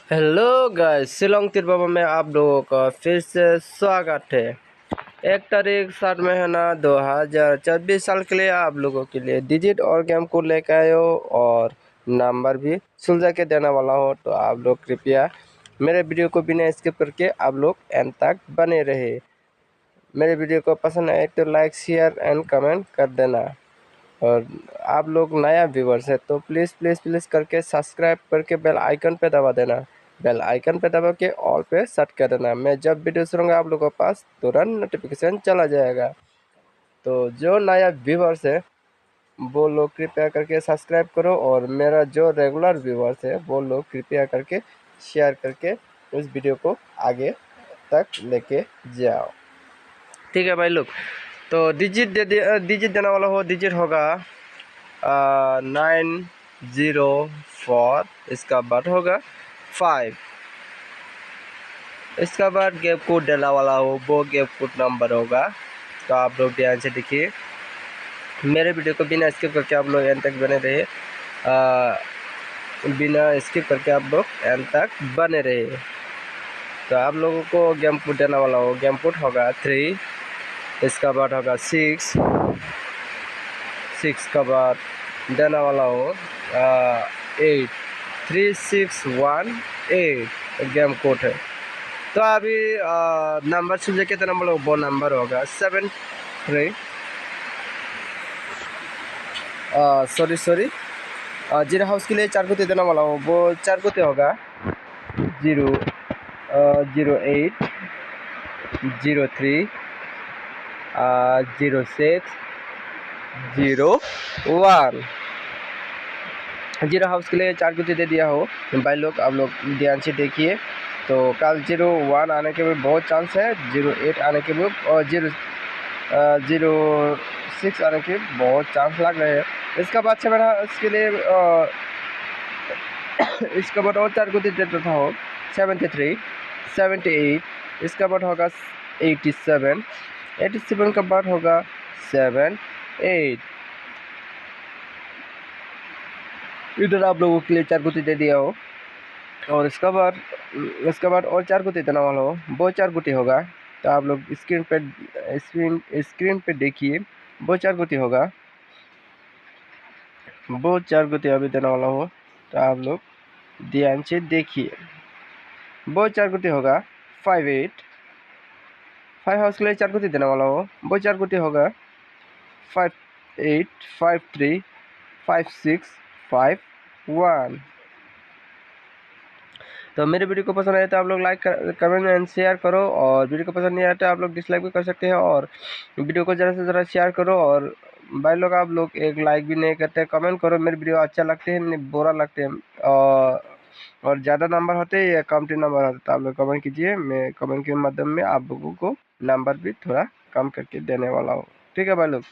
Hello guys, Shillong तिरबाबा में आप लोगों का फिर से स्वागत है। 1 तारीख 7 महीना 2024 साल के लिए आप लोगों के लिए डिजिट और गेम को लेकर आए हो और नंबर भी सुलझा के देने वाला हो। तो आप लोग कृपया मेरे वीडियो को बिना स्किप करके आप लोग एंड तक बने रहे। मेरे वीडियो को पसंद आए तो लाइक शेयर एंड कमेंट कर देना। और आप लोग नया व्यूवर्स है तो प्लीज़ प्लीज़ प्लीज़ करके सब्सक्राइब करके बेल आइकन पे दबा देना। बेल आइकन पे दबा के ऑल पे सेट कर देना। मैं जब वीडियो सुनूंगा आप लोगों के पास तुरंत नोटिफिकेशन चला जाएगा। तो जो नया व्यूवर्स है वो लोग कृपया करके सब्सक्राइब करो और मेरा जो रेगुलर व्यूवर्स है वो लोग कृपया करके शेयर करके इस वीडियो को आगे तक लेके जाओ। ठीक है भाई लोग। तो डिजिट देने वाला हो। डिजिट होगा 904। इसका बाद होगा 5। इसका बाद गैप कोड डाला वाला हो वो गैप कोड नंबर होगा। तो आप लोग ध्यान से देखिए मेरे वीडियो को बिना स्किप करके आप लोग एंड तक बने रहे। बिना स्किप करके आप लोग एंड तक बने रहे। तो आप लोगों को गेम कोड देने वाला हो। गेम कोड होगा 3। इसका बाद होगा 6 का बाद देने वाला हो 8 3618 गेम कोड है। तो अभी नंबर सुझे कितना नंबर वो नंबर होगा 73 सॉरी 0 हाउस के लिए 4 गुते देने वाला हो वो 4 गुते होगा 0 08 03 06 01। 0 हाउस के लिए 4 गुते दे दिया हो भाई लोग। आप लोग ध्यान से देखिए। तो कल 01 आने के भी बहुत चांस है, 08 आने के भी और 06 आने के बहुत चांस लग रहे हैं। इसका बाद 7 हाउस के लिए इसका बाद और 4 गुते देता था हो 73 78। इसका बाद होगा 87 87 का बाद होगा 78। इधर आप लोगों के लिए 4 गुते दे दिया हो और इसका बाद और 4 गुते देने वाला हो वो 4 गुते होगा। तो आप लोग स्क्रीन पे देखिए वो 4 गुते होगा वो 4 गुते अभी देने वाला हो। तो आप लोग ध्यान से देखिए वो 4 गुते होगा 58। 5 हाउस के लिए 4 गुते देने वाला हो वो 4 गुते होगा 58 53 56 51। तो मेरे वीडियो को पसंद आए तो आप लोग लाइक कमेंट एंड शेयर करो और वीडियो को पसंद नहीं आया तो आप लोग डिसलाइक भी कर सकते हैं और वीडियो को ज़्यादा से ज़्यादा शेयर करो। और भाई लोग आप लोग एक लाइक भी नहीं करते, कमेंट करो मेरे वीडियो अच्छा लगते हैं नहीं बुरा लगते हैं और ज़्यादा नंबर होते हैं या कम नंबर होते तो आप लोग कमेंट कीजिए। मैं कमेंट के माध्यम में आप लोगों को नंबर भी थोड़ा कम करके देने वाला हूँ। ठीक है भाई लोग।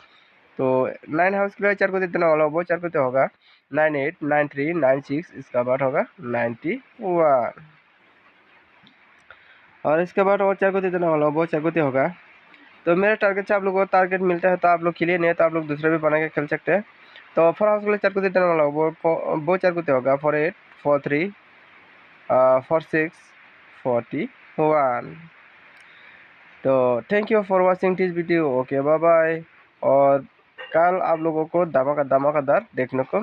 तो 9 हाउस के लिए 4 को देने वाला वो 4 को तो होगा 98 93 96। इसका बाद होगा 91 और इसके बाद और 4 को देने वाला वो 4 को तो होगा। तो मेरे टारगेट से आप लोगों को टारगेट मिलता है तो आप लोग खेलिए, नहीं तो आप लोग दूसरे भी बना के खेल सकते हैं। तो 4 हाउस के लिए 4 को देने वाला वो 4 को तो होगा 48 43 46 41। तो thank you for watching this video. Okay bye bye. और कल आप लोगों को धमाकेदार देखने को